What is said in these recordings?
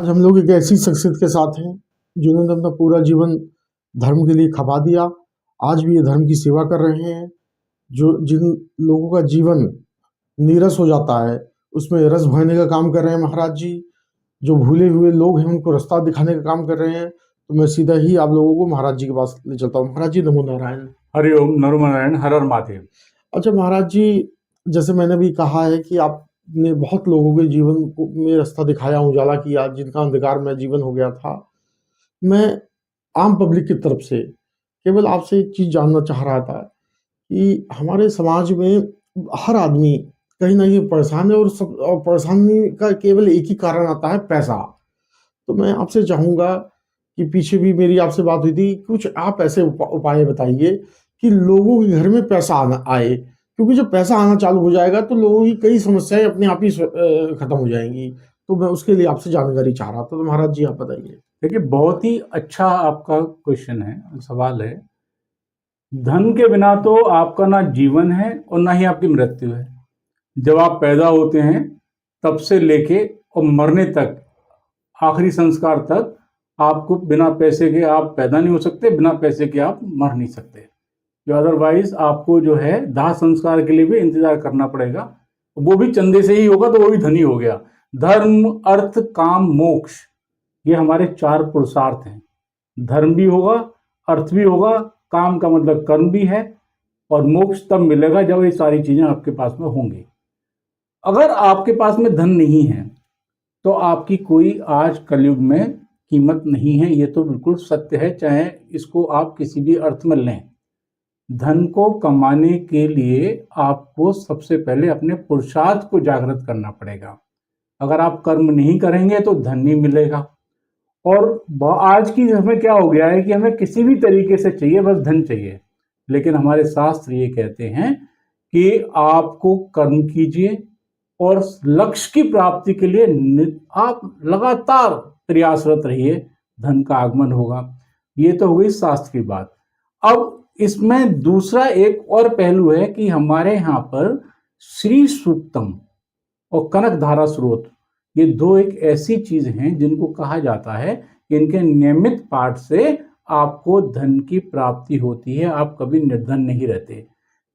आज हम लोग एक ऐसी शख्सियत के साथ हैं जिन्होंने अपना पूरा जीवन धर्म के लिए खपा दिया। आज भी ये धर्म की सेवा कर रहे हैं। जो जिन लोगों का जीवन नीरस हो जाता है उसमें रस भरने का काम कर रहे हैं महाराज जी। जो भूले हुए लोग हैं उनको रास्ता दिखाने का काम कर रहे हैं। तो मैं सीधा ही आप लोगों को महाराज जी के पास ले चलता हूँ। महाराज जी नमो नारायण। हरिओम नमो नारायण, हर हर महादेव। अच्छा महाराज जी, जैसे मैंने भी कहा है कि आपने बहुत लोगों के जीवन में रास्ता दिखाया, उजाला किया, जिनका अंधकार में जीवन हो गया था। मैं आम पब्लिक की तरफ से केवल आपसे एक चीज जानना चाह रहा था कि हमारे समाज में हर आदमी कहीं ना कहीं परेशान है और परेशानी का केवल एक ही कारण आता है, पैसा। तो मैं आपसे चाहूंगा कि पीछे भी मेरी आपसे बात हुई थी, कुछ आप ऐसे उपाय बताइए कि लोगों के घर में पैसा आना आए, क्योंकि जब पैसा आना चालू हो जाएगा तो लोगों की कई समस्याएं अपने आप ही खत्म हो जाएंगी। तो मैं उसके लिए आपसे जानकारी चाह रहा था। तो महाराज जी आप बताइए। देखिए, बहुत ही अच्छा आपका क्वेश्चन है, सवाल है। धन के बिना तो आपका ना जीवन है और ना ही आपकी मृत्यु है। जब आप पैदा होते हैं तब से लेके और मरने तक, आखिरी संस्कार तक, आपको बिना पैसे के आप पैदा नहीं हो सकते, बिना पैसे के आप मर नहीं सकते। जो अदरवाइज आपको जो है दाह संस्कार के लिए भी इंतजार करना पड़ेगा, वो भी चंदे से ही होगा, तो वो भी धनी हो गया। धर्म, अर्थ, काम, मोक्ष, ये हमारे 4 पुरुषार्थ हैं। धर्म भी होगा, अर्थ भी होगा, काम का मतलब कर्म भी है, और मोक्ष तब मिलेगा जब ये सारी चीजें आपके पास में होंगी। अगर आपके पास में धन नहीं है तो आपकी कोई आज कलयुग में कीमत नहीं है। ये तो बिल्कुल सत्य है, चाहे इसको आप किसी भी अर्थ में लें। धन को कमाने के लिए आपको सबसे पहले अपने पुरुषार्थ को जागृत करना पड़ेगा। अगर आप कर्म नहीं करेंगे तो धन नहीं मिलेगा। और आज की हमें क्या हो गया है कि हमें किसी भी तरीके से चाहिए, बस धन चाहिए। लेकिन हमारे शास्त्र ये कहते हैं कि आपको कर्म कीजिए और लक्ष्य की प्राप्ति के लिए आप लगातार प्रयासरत रहिए, धन का आगमन होगा। ये तो हो गई शास्त्र की बात। अब इसमें दूसरा एक और पहलू है कि हमारे यहाँ पर श्री सूक्तम और कनक धारा स्रोत, ये 2 एक ऐसी चीज हैं जिनको कहा जाता है कि इनके नियमित पाठ से आपको धन की प्राप्ति होती है, आप कभी निर्धन नहीं रहते।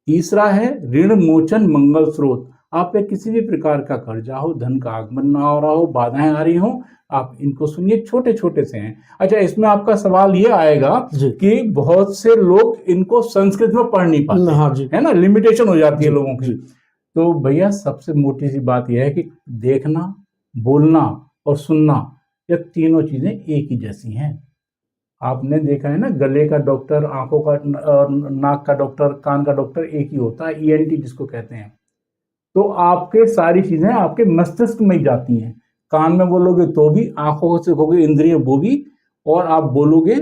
तीसरा है ऋण मोचन मंगल स्रोत। आप पे किसी भी प्रकार का कर्जा हो, धन का आगमन ना हो रहा हो, बाधाएं आ रही हो, आप इनको सुनिए, छोटे छोटे से हैं। अच्छा, इसमें आपका सवाल ये आएगा कि बहुत से लोग इनको संस्कृत में पढ़ नहीं पाते। हाँ जी। है ना, लिमिटेशन हो जाती है लोगों की। तो भैया सबसे मोटी सी बात यह है कि देखना, बोलना और सुनना, ये तीनों चीजें एक ही जैसी हैं। आपने देखा है ना, गले का डॉक्टर, आंखों का, नाक का डॉक्टर, कान का डॉक्टर एक ही होता है, ईएनटी जिसको कहते हैं। तो आपके सारी चीजें आपके मस्तिष्क में ही जाती हैं। कान में बोलोगे तो भी, आंखों से होगी इंद्रिय वो भी, और आप बोलोगे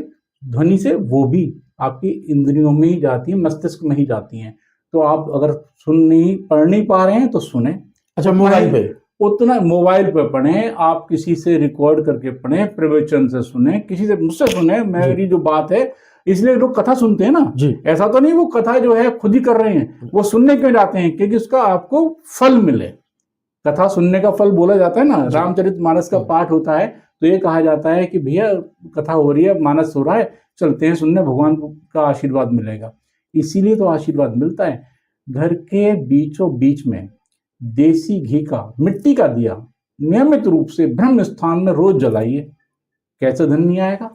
ध्वनि से वो भी आपकी इंद्रियों में ही जाती है, मस्तिष्क में ही जाती हैं। तो आप अगर पढ़ नहीं पा रहे हैं तो सुने। अच्छा, मोबाइल पे उतना मोबाइल पे पढ़ें, आप किसी से रिकॉर्ड करके पढ़ें, प्रवचन से सुने, किसी से, मुझसे सुने। मेरी जो बात है, इसलिए लोग कथा सुनते हैं ना, ऐसा तो नहीं वो कथा जो है खुद ही कर रहे हैं, वो सुनने क्यों जाते हैं? क्योंकि उसका आपको फल मिले। कथा सुनने का फल बोला जाता है ना, रामचरितमानस का पाठ होता है तो ये कहा जाता है कि भैया कथा हो रही है, मानस हो रहा है, चलते हैं सुनने, भगवान का आशीर्वाद मिलेगा। इसीलिए तो आशीर्वाद मिलता है। घर के बीचों बीच में देसी घी का, मिट्टी का दिया नियमित रूप से ब्रह्म स्थान में रोज जलाइए। कैसे धन नहीं आएगा?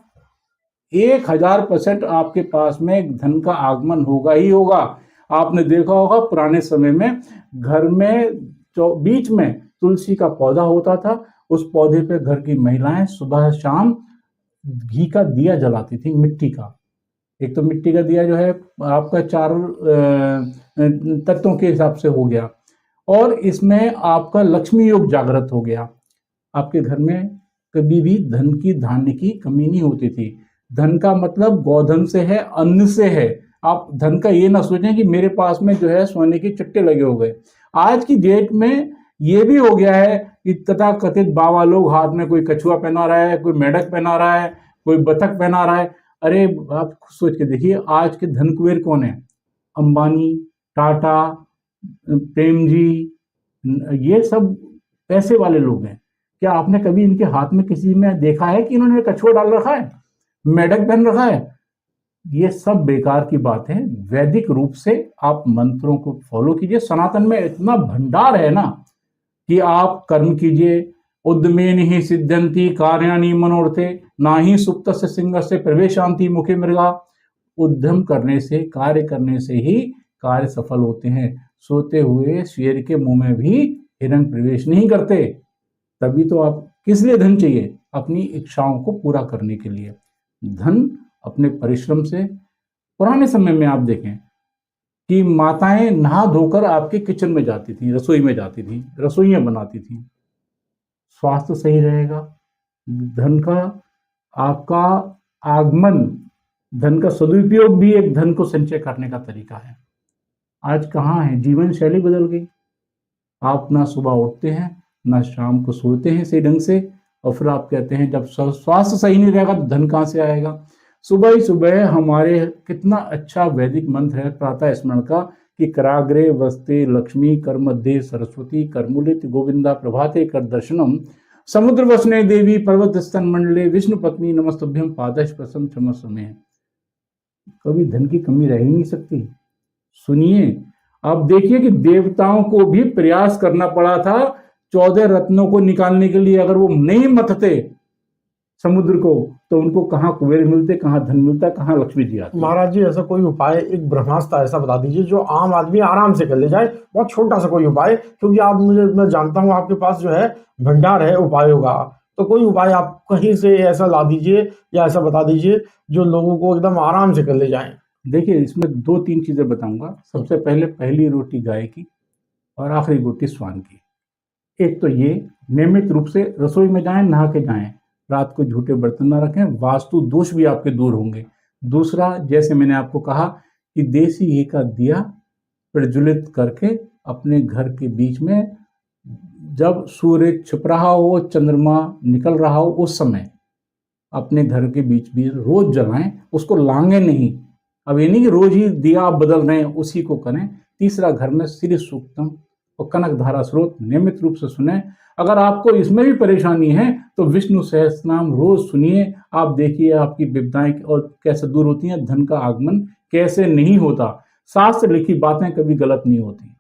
1000% आपके पास में धन का आगमन होगा ही होगा। आपने देखा होगा पुराने समय में घर में बीच में तुलसी का पौधा होता था, उस पौधे पे घर की महिलाएं सुबह शाम घी का दिया जलाती थी, मिट्टी का। एक तो मिट्टी का दिया जो है आपका 4 तत्वों के हिसाब से हो गया, और इसमें आपका लक्ष्मी योग जागृत हो गया। आपके घर में कभी भी धन की, धान्य की कमी नहीं होती थी। धन का मतलब गोधन से है, अन्न से है। आप धन का ये ना सोचें कि मेरे पास में जो है सोने के चट्टे लगे हो गए। आज की डेट में ये भी हो गया है कि तथा कथित बाबा लोग हाथ में कोई कछुआ पहना रहा है, कोई मेढक पहना रहा है, कोई बतख पहना रहा है। अरे आप सोच के देखिए, आज के धन कुबेर कौन है? अंबानी, टाटा, प्रेम जी, ये सब पैसे वाले लोग हैं। क्या आपने कभी इनके हाथ में किसी में देखा है कि इन्होंने कछुआ डाल रखा है, मेढक पहन रखा है? ये सब बेकार की बात है। वैदिक रूप से आप मंत्रों को फॉलो कीजिए। सनातन में इतना भंडार है ना कि आप कर्म कीजिए। उद्यमेन ही सिद्ध्यंति कार्याणि मनोरथे, ना ही सुप्त से सिंह से प्रवेशांति मुखे मृगा। उद्यम करने से, कार्य करने से ही कार्य सफल होते हैं। सोते हुए शेर के मुंह में भी हिरण प्रवेश नहीं करते। तभी तो आप किस लिए धन चाहिए? अपनी इच्छाओं को पूरा करने के लिए। धन अपने परिश्रम से, पुराने समय में आप देखें कि माताएं नहा धोकर आपके किचन में जाती थी, रसोई में जाती थी, रसोइयां बनाती थी। स्वास्थ्य सही रहेगा। धन का आपका आगमन, धन का सदुपयोग भी एक धन को संचय करने का तरीका है। आज कहाँ है? जीवन शैली बदल गई। आप ना सुबह उठते हैं, ना शाम को सोते हैं सही ढंग से, और फिर आप कहते हैं जब स्वास्थ्य सही नहीं रहेगा तो धन कहाँ से आएगा? सुबह ही सुबह हमारे कितना अच्छा वैदिक मंत्र है प्रातः स्मरण का कि कराग्रे वस्ते लक्ष्मी, कर मध्य सरस्वती, करमुलित गोविंदा, प्रभाते कर दर्शनम, समुद्र वसने देवी, पर्वत स्तन मंडले, विष्णु पत्नी नमस्तुभ्यम, पादश प्रसम क्षमस्व में। कभी धन की कमी रह ही नहीं सकती। सुनिए, आप देखिए कि देवताओं को भी प्रयास करना पड़ा था 14 रत्नों को निकालने के लिए। अगर वो नहीं मथते समुद्र को तो उनको कहाँ कुबेर मिलते, कहाँ धन मिलता, कहाँ लक्ष्मी जी आती। महाराज जी, ऐसा कोई उपाय, एक ब्रह्मास्त्र ऐसा बता दीजिए जो आम आदमी आराम से कर ले जाए, बहुत छोटा सा कोई उपाय, क्योंकि मैं जानता हूँ आपके पास जो है भंडार है उपायों का। तो कोई उपाय आप कहीं से ऐसा ला दीजिए या ऐसा बता दीजिए जो लोगों को एकदम आराम से कर ले जाए। देखिए, इसमें 2-3 चीजें बताऊंगा। सबसे पहले पहली रोटी गाय की और आखिरी रोटी स्वान की। एक तो ये नियमित रूप से रसोई में जाएं, नहा के जाएं, रात को झूठे बर्तन ना रखें, वास्तु दोष भी आपके दूर होंगे। दूसरा, जैसे मैंने आपको कहा कि देसी घी का दिया प्रज्वलित करके अपने घर के बीच में, जब सूर्य छिप रहा हो, चंद्रमा निकल रहा हो, उस समय अपने घर के बीच भी रोज जलाएं, उसको लांगे नहीं। अब ये नहीं कि रोज ही दिया आप बदल रहे हैं, उसी को करें। तीसरा, घर में श्री सूक्तम और कनक धारा स्रोत नियमित रूप से सुने। अगर आपको इसमें भी परेशानी है तो विष्णु सहस्त्रनाम रोज सुनिए। आप देखिए आपकी विपदाएं और कैसे दूर होती हैं, धन का आगमन कैसे नहीं होता। शास्त्र लिखी बातें कभी गलत नहीं होती।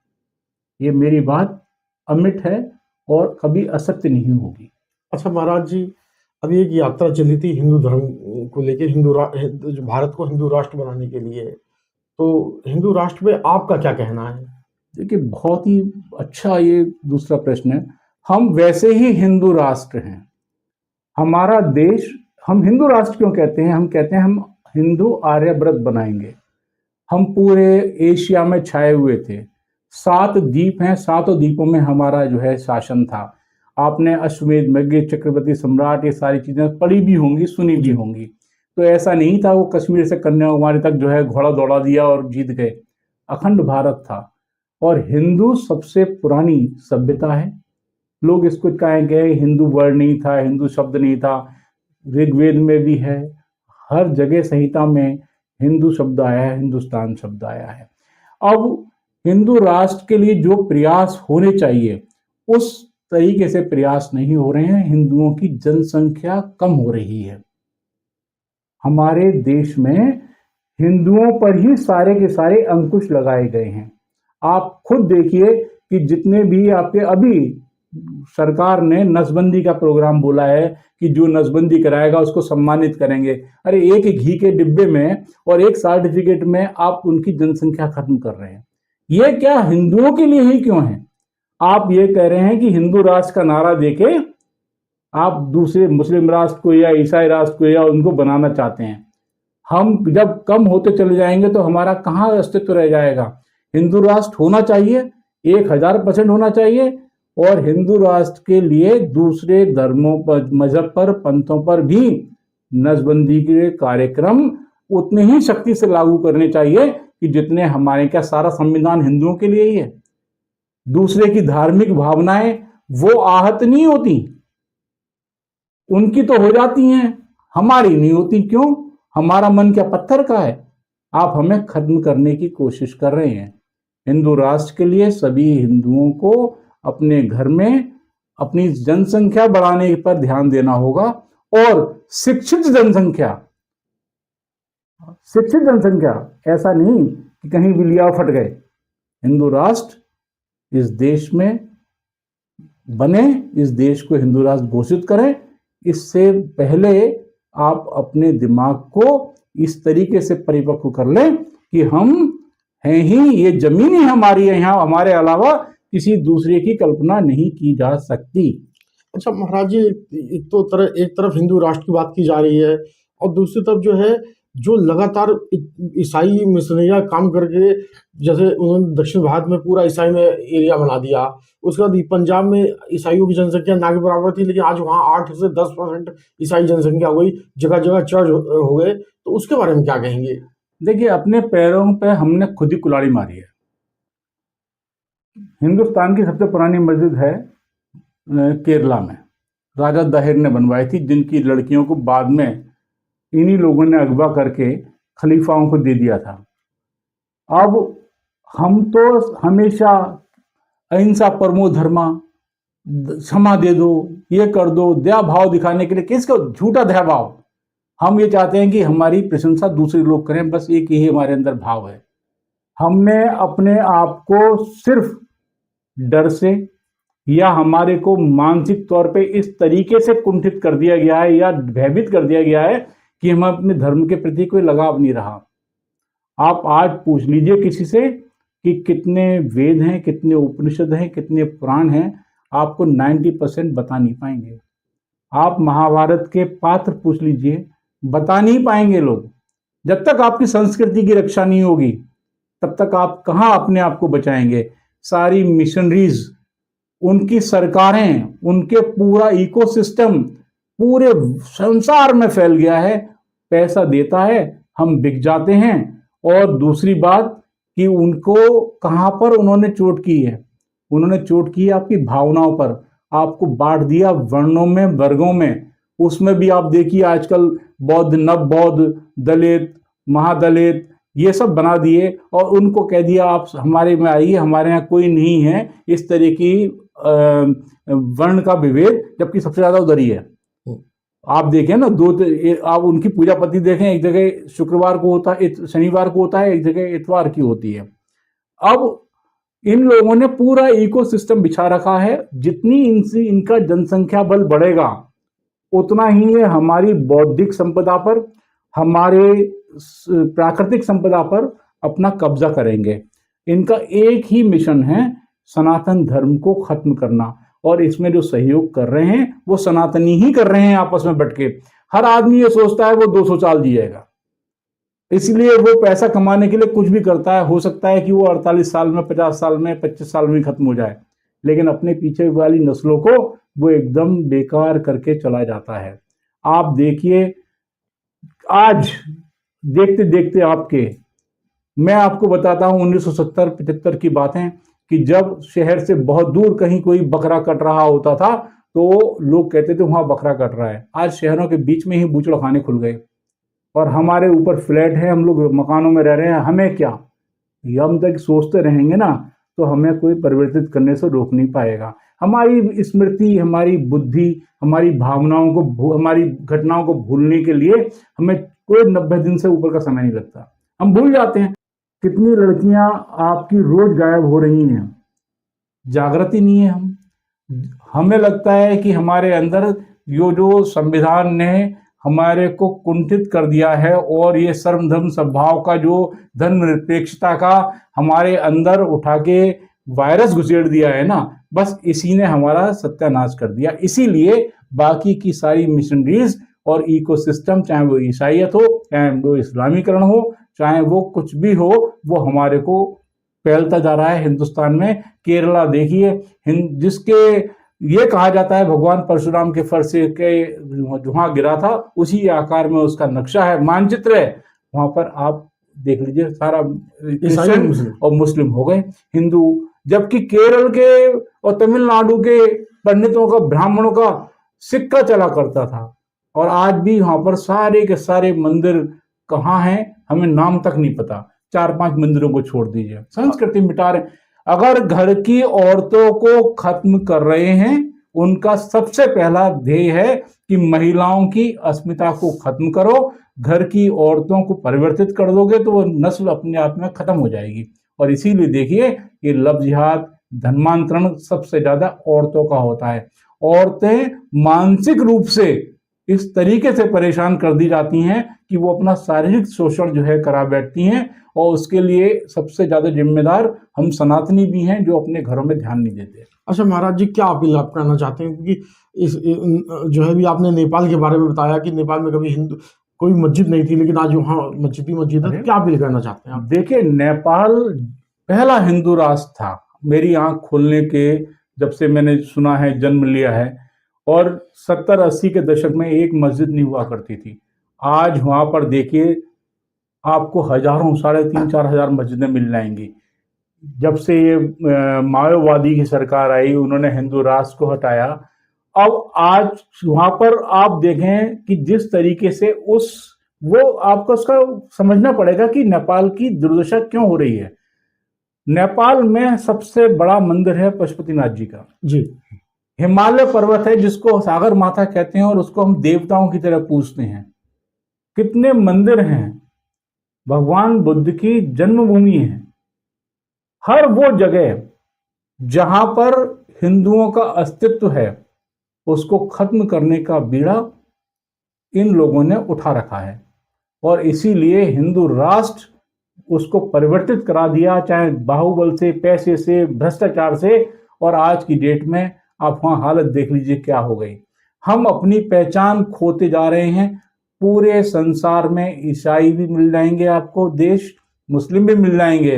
ये मेरी बात अमिट है और कभी असत्य नहीं होगी। अच्छा महाराज जी, अभी एक यात्रा चली थी हिंदू धर्म को लेके, भारत को हिंदू राष्ट्र बनाने के लिए। तो हिंदू राष्ट्र पे आपका क्या कहना है? देखिए, बहुत ही अच्छा ये दूसरा प्रश्न है। हम वैसे ही हिंदू राष्ट्र हैं। हमारा देश, हम हिंदू राष्ट्र क्यों कहते हैं? हम कहते हैं हम हिंदू आर्यव्रत बनाएंगे। हम पूरे एशिया में छाए हुए थे। 7 द्वीप हैं, 7 द्वीपों में हमारा जो है शासन था। आपने अश्वमेध यज्ञ, चक्रवर्ती सम्राट, ये सारी चीजें पढ़ी भी होंगी, सुनी भी होंगी। तो ऐसा नहीं था वो कश्मीर से कन्याकुमारी तक जो है घोड़ा दौड़ा दिया और जीत गए। अखंड भारत था। और हिंदू सबसे पुरानी सभ्यता है। लोग इसको कहेंगे हिंदू वर्ड नहीं था, हिंदू शब्द नहीं था। ऋग्वेद में भी है, हर जगह संहिता में हिंदू शब्द आया है, हिंदुस्तान शब्द आया है। अब हिंदू राष्ट्र के लिए जो प्रयास होने चाहिए उस तरीके से प्रयास नहीं हो रहे हैं। हिंदुओं की जनसंख्या कम हो रही है। हमारे देश में हिंदुओं पर ही सारे के सारे अंकुश लगाए गए हैं। आप खुद देखिए कि जितने भी आपके, अभी सरकार ने नसबंदी का प्रोग्राम बोला है कि जो नसबंदी कराएगा उसको सम्मानित करेंगे। अरे एक घी के डिब्बे में और एक सर्टिफिकेट में आप उनकी जनसंख्या खत्म कर रहे हैं। ये क्या हिंदुओं के लिए ही क्यों है? आप ये कह रहे हैं कि हिंदू राष्ट्र का नारा देके आप दूसरे मुस्लिम राष्ट्र को या ईसाई राष्ट्र को या उनको बनाना चाहते हैं। हम जब कम होते चले जाएंगे तो हमारा कहाँ अस्तित्व रह जाएगा? हिंदू राष्ट्र होना चाहिए, 1000% होना चाहिए। और हिंदू राष्ट्र के लिए दूसरे धर्मों पर, मजहब पर, पंथों पर भी नसबंदी के कार्यक्रम उतने ही शक्ति से लागू करने चाहिए कि जितने हमारे, क्या सारा संविधान हिंदुओं के लिए ही है? दूसरे की धार्मिक भावनाएं वो आहत नहीं होती, उनकी तो हो जाती हैं, हमारी नहीं होती। क्यों? हमारा मन क्या पत्थर का है? आप हमें खत्म करने की कोशिश कर रहे हैं। हिंदू राष्ट्र के लिए सभी हिंदुओं को अपने घर में अपनी जनसंख्या बढ़ाने पर ध्यान देना होगा और शिक्षित जनसंख्या, ऐसा नहीं कि कहीं भी लिया फट गए। हिंदू राष्ट्र इस देश में बने, इस देश को हिंदू राष्ट्र घोषित करें। इससे पहले आप अपने दिमाग को इस तरीके से परिपक्व कर लें कि हम हैं ही, ये जमीन ही हमारी है, यहाँ हमारे अलावा किसी दूसरे की कल्पना नहीं की जा सकती। अच्छा महाराज जी, एक तरफ हिंदू राष्ट्र की बात की जा रही है और दूसरी तरफ जो है, जो लगातार ईसाई मिशनरियाँ काम करके, जैसे उन्होंने दक्षिण भारत में पूरा ईसाई में एरिया बना दिया, उसके बाद पंजाब में ईसाइयों की जनसंख्या ना के बराबर थी, लेकिन आज वहाँ 8 से 10% ईसाई जनसंख्या हो गई, जगह जगह चर्च हो गए, तो उसके बारे में क्या कहेंगे? देखिए, अपने पैरों पे हमने खुद ही कुल्हाड़ी मारी है। हिंदुस्तान की सबसे पुरानी मस्जिद है केरला में, राजा दहेर ने बनवाई थी, जिनकी लड़कियों को बाद में इन्हीं लोगों ने अगवा करके खलीफाओं को दे दिया था। अब हम तो हमेशा अहिंसा परमो धर्मा, क्षमा दे दो, ये कर दो, दया भाव दिखाने के लिए, किसका झूठा दया भाव। हम ये चाहते हैं कि हमारी प्रशंसा दूसरे लोग करें, बस एक ही हमारे अंदर भाव है। हमने अपने आप को सिर्फ डर से या हमारे को मानसिक तौर पे इस तरीके से कुंठित कर दिया गया है या भयभीत कर दिया गया है कि हम अपने धर्म के प्रति कोई लगाव नहीं रहा। आप आज पूछ लीजिए किसी से कि कितने वेद हैं, कितने उपनिषद हैं, कितने पुराण हैं, आपको 90% बता नहीं पाएंगे। आप महाभारत के पात्र पूछ लीजिए, बता नहीं पाएंगे लोग। जब तक आपकी संस्कृति की रक्षा नहीं होगी तब तक आप कहाँ अपने आप को बचाएंगे। सारी मिशनरीज, उनकी सरकारें, उनके पूरा इकोसिस्टम पूरे संसार में फैल गया है, पैसा देता है, हम बिक जाते हैं। और दूसरी बात कि उनको कहाँ पर उन्होंने चोट की है, उन्होंने चोट की है आपकी भावनाओं पर। आपको बांट दिया वर्णों में, वर्गों में। उसमें भी आप देखिए आजकल बौद्ध, नव बौद्ध, दलित, महादलित, ये सब बना दिए और उनको कह दिया आप हमारे में आइए, हमारे यहाँ कोई नहीं है इस तरह की वर्ण का विभेद, जबकि सबसे ज्यादा उधर ही है। आप देखें ना, आप उनकी पूजा पद्धति देखें, एक जगह शुक्रवार को होता है, शनिवार को होता है, एक जगह इतवार की होती है। अब इन लोगों ने पूरा इकोसिस्टम बिछा रखा है। जितनी इनका जनसंख्या बल बढ़ेगा उतना ही ये हमारी बौद्धिक संपदा पर, हमारे प्राकृतिक संपदा पर अपना कब्जा करेंगे। इनका एक ही मिशन है, सनातन धर्म को खत्म करना। और इसमें जो सहयोग कर रहे हैं वो सनातनी ही कर रहे हैं आपस में बैठ के। हर आदमी ये सोचता है वो 200 साल जिएगा, इसलिए वो पैसा कमाने के लिए कुछ भी करता है। हो सकता है कि वो 48 साल में, 50 साल में, 25 साल में खत्म हो जाए, लेकिन अपने पीछे वाली नस्लों को वो एकदम बेकार करके चला जाता है। आप देखिए, आज देखते देखते मैं आपको बताता हूं 1970-75 की बातें, कि जब शहर से बहुत दूर कहीं कोई बकरा कट रहा होता था तो लोग कहते थे वहां बकरा कट रहा है। आज शहरों के बीच में ही बूचड़खाने खुल गए और हमारे ऊपर फ्लैट है, हम लोग मकानों में रह रहे हैं। हमें क्या, हम तक सोचते रहेंगे ना तो हमें कोई परिवर्तित करने से रोक नहीं पाएगा। हमारी स्मृति, हमारी बुद्धि, हमारी भावनाओं को, हमारी घटनाओं को भूलने के लिए हमें कोई 90 दिन से ऊपर का समय नहीं लगता, हम भूल जाते हैं। कितनी लड़कियां आपकी रोज गायब हो रही हैं, जागृति नहीं है। हमें लगता है कि हमारे अंदर जो संविधान ने हमारे को कुंठित कर दिया है और ये सर्व धर्म सद्भाव का, जो धर्मनिरपेक्षता का हमारे अंदर उठा के वायरस घुसेड़ दिया है ना, बस इसी ने हमारा सत्यानाश कर दिया। इसीलिए बाकी की सारी मिशनरीज और इकोसिस्टम, चाहे वो ईसाइयत हो, चाहे वो इस्लामीकरण हो, चाहे वो कुछ भी हो, वो हमारे को फैलता जा रहा है हिंदुस्तान में। केरला देखिए, जिसके ये कहा जाता है भगवान परशुराम के फर से के जहां गिरा था उसी आकार में उसका नक्शा है, मानचित्र है। वहां पर आप देख लीजिए, सारा क्रिश्चियन और मुस्लिम हो गए, हिंदू। जबकि केरल के और तमिलनाडु के पंडितों का, ब्राह्मणों का सिक्का चला करता था। और आज भी वहां पर सारे के सारे मंदिर कहाँ हैं हमें नाम तक नहीं पता। 4-5 मंदिरों को छोड़ दीजिए, संस्कृति मिटा रहे। अगर घर की औरतों को खत्म कर रहे हैं उनका सबसे पहला ध्येय है कि महिलाओं की अस्मिता को खत्म करो, घर की औरतों को परिवर्तित कर दोगे तो वो नस्ल अपने आप में खत्म हो जाएगी। और इसीलिए देखिए ये लव जिहाद, धर्मांतरण सबसे ज्यादा औरतों का होता है। औरतें मानसिक रूप से इस तरीके से परेशान कर दी जाती हैं कि वो अपना शारीरिक शोषण जो है करा बैठती हैं, और उसके लिए सबसे ज्यादा जिम्मेदार हम सनातनी भी हैं जो अपने घरों में ध्यान नहीं देते। अच्छा महाराज जी, क्या अपील आप करना चाहते हैं? क्योंकि जो है भी आपने नेपाल के बारे में बताया कि नेपाल में कभी हिंदू कोई मस्जिद नहीं थी, लेकिन आज वहाँ मस्जिद है। क्या अपील करना चाहते हैं आप? देखिए, नेपाल पहला हिंदू राष्ट्र था। मेरी आंख खोलने के जब से मैंने सुना है, जन्म लिया है, और 70-80 के दशक में एक मस्जिद नहीं हुआ करती थी। आज वहां पर देखिए आपको हजारों, 3,500-4 हजार मस्जिदें मिल जाएंगी। जब से ये माओवादी की सरकार आई, उन्होंने हिंदू राष्ट्र को हटाया। अब आज वहां पर आप देखें कि जिस तरीके से वो आपको उसका समझना पड़ेगा कि नेपाल की दुर्दशा क्यों हो रही है। नेपाल में सबसे बड़ा मंदिर है पशुपतिनाथ जी का। जी। हिमालय पर्वत है जिसको सागर माता कहते हैं, और उसको हम देवताओं की तरह पूजते हैं। कितने मंदिर हैं, भगवान बुद्ध की जन्मभूमि है। हर वो जगह जहां पर हिंदुओं का अस्तित्व है उसको खत्म करने का बीड़ा इन लोगों ने उठा रखा है, और इसीलिए हिंदू राष्ट्र उसको परिवर्तित करा दिया, चाहे बाहुबल से, पैसे से, भ्रष्टाचार से। और आज की डेट में आप वहां हालत देख लीजिए क्या हो गई। हम अपनी पहचान खोते जा रहे हैं। पूरे संसार में ईसाई भी मिल जाएंगे आपको देश, मुस्लिम भी मिल जाएंगे,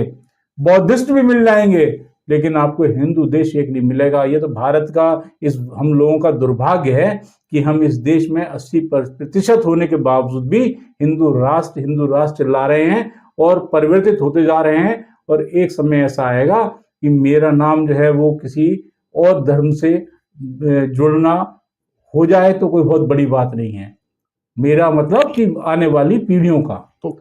बौद्धिस्ट भी मिल जाएंगे, लेकिन आपको हिंदू देश एक नहीं मिलेगा। ये तो भारत का, इस हम लोगों का दुर्भाग्य है कि हम इस देश में 80% होने के बावजूद भी हिंदू राष्ट्र ला रहे हैं और परिवर्तित होते जा रहे हैं। और एक समय ऐसा आएगा कि मेरा नाम जो है वो किसी और धर्म से जुड़ना हो जाए तो कोई बहुत बड़ी बात नहीं है। मेरा मतलब कि आने वाली पीढ़ियों का। तो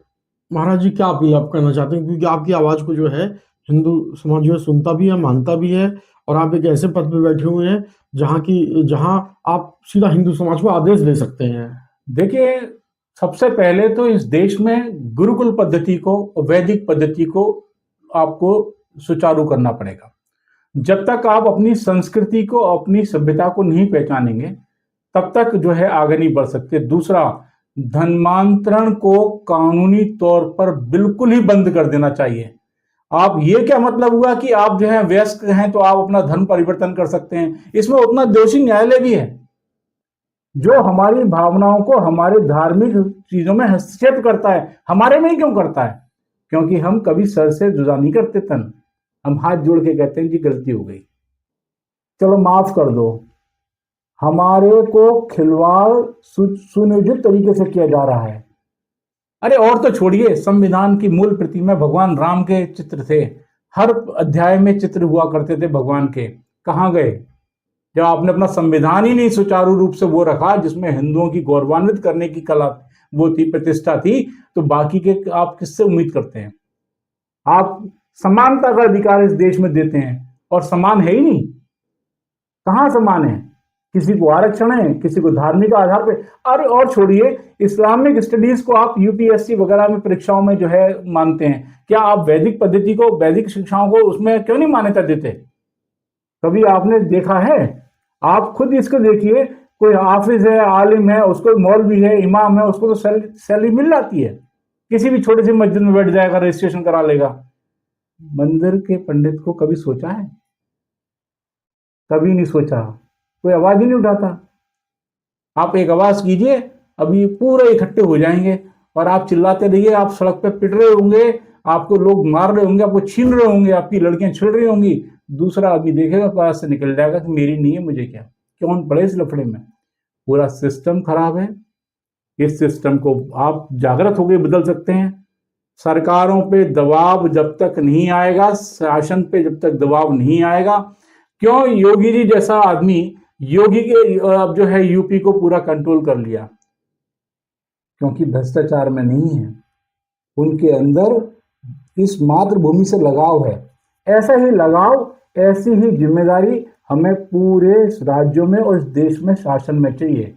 महाराज जी, क्या अपील आप करना चाहते हैं? क्योंकि आपकी आवाज को जो है हिंदू समाज जो है सुनता भी है, मानता भी है, और आप एक ऐसे पद पे बैठे हुए हैं जहां आप सीधा हिंदू समाज को आदेश दे सकते हैं। देखिए, सबसे पहले तो इस देश में गुरुकुल पद्धति को, वैदिक पद्धति को आपको सुचारू करना पड़ेगा। जब तक आप अपनी संस्कृति को, अपनी सभ्यता को नहीं पहचानेंगे तब तक जो है आगे नहीं बढ़ सकते। दूसरा, धर्मांतरण को कानूनी तौर पर बिल्कुल ही बंद कर देना चाहिए। आप ये क्या मतलब हुआ कि आप जो है वयस्क हैं तो आप अपना धर्म परिवर्तन कर सकते हैं? इसमें उतना दोषी न्यायालय भी है जो हमारी भावनाओं को, हमारे धार्मिक चीजों में हस्तक्षेप करता है। हमारे में ही क्यों करता है? क्योंकि हम कभी सर से जुदा नहीं करते तन। हम हाथ जोड़ के कहते हैं जी गलती हो गई, चलो माफ कर दो। हमारे को खिलवाड़ सुनियोजित तरीके से किया जा रहा है। अरे और तो छोड़िए, संविधान की मूल प्रति में भगवान राम के चित्र थे, हर अध्याय में चित्र हुआ करते थे भगवान के। कहाँ गए? जब आपने अपना संविधान ही नहीं सुचारू रूप से वो रखा जिसमें हिंदुओं की गौरवान्वित करने की कला वो थी, प्रतिष्ठा थी, तो बाकी के आप किससे उम्मीद करते हैं? आप समानता का अधिकार इस देश में देते हैं और समान है ही नहीं। कहाँ समान है? किसी को आरक्षण है, किसी को धार्मिक आधार पे। अरे और छोड़िए, इस्लामिक स्टडीज को आप यूपीएससी वगैरह में परीक्षाओं में जो है मानते हैं, क्या आप वैदिक पद्धति को, वैदिक शिक्षाओं को उसमें क्यों नहीं मान्यता देते? कभी आपने देखा है? आप खुद इसको देखिए, कोई हाफिज है, आलिम है, उसको मौलवी है, इमाम है, उसको तो सैलरी मिल जाती है। किसी भी छोटी सी मस्जिद में बैठ जाएगा, रजिस्ट्रेशन करा लेगा। मंदिर के पंडित को कभी सोचा है? कभी नहीं सोचा, कोई आवाज ही नहीं उठाता। आप एक आवाज कीजिए, अभी पूरे इकट्ठे हो जाएंगे और आप चिल्लाते रहिए। आप सड़क पे पिट रहे होंगे, आपको लोग मार रहे होंगे, आपको छीन रहे होंगे, आपकी लड़कियां छिड़ रही होंगी। दूसरा आदमी देखेगा, पास से निकल जाएगा कि मेरी नहीं है, मुझे क्या, कौन पड़े इस लफड़े में। पूरा सिस्टम खराब है। इस सिस्टम को आप जागृत होकर बदल सकते हैं। सरकारों पे दबाव जब तक नहीं आएगा, शासन पे जब तक दबाव नहीं आएगा, क्यों योगी जी जैसा आदमी, योगी के अब जो है यूपी को पूरा कंट्रोल कर लिया, क्योंकि भ्रष्टाचार में नहीं है, उनके अंदर इस मातृभूमि से लगाव है। ऐसा ही लगाव, ऐसी ही जिम्मेदारी हमें पूरे राज्यों में और इस देश में शासन में चाहिए।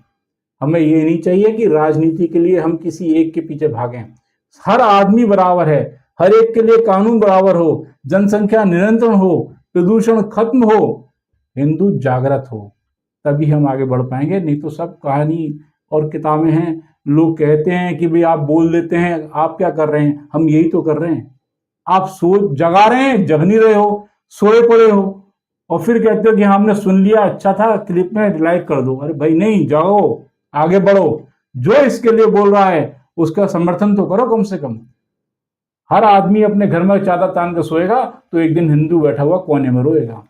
हमें ये नहीं चाहिए कि राजनीति के लिए हम किसी एक के पीछे भागें। हर आदमी बराबर है, हर एक के लिए कानून बराबर हो, जनसंख्या नियंत्रण हो, प्रदूषण खत्म हो, हिंदू जागृत हो, तभी हम आगे बढ़ पाएंगे। नहीं तो सब कहानी और किताबें हैं। लोग कहते हैं कि भाई आप बोल देते हैं, आप क्या कर रहे हैं? हम यही तो कर रहे हैं। आप सोच जगा रहे हैं, जग नहीं रहे हो, सोए पड़े हो, और फिर कहते हो कि हमने सुन लिया, अच्छा था, क्लिप में लाइक कर दो। अरे भाई नहीं, जाओ, आगे बढ़ो। जो इसके लिए बोल रहा है उसका समर्थन तो करो कम से कम। हर आदमी अपने घर में चादर तान कर सोएगा तो एक दिन हिंदू बैठा हुआ कोने में रोएगा।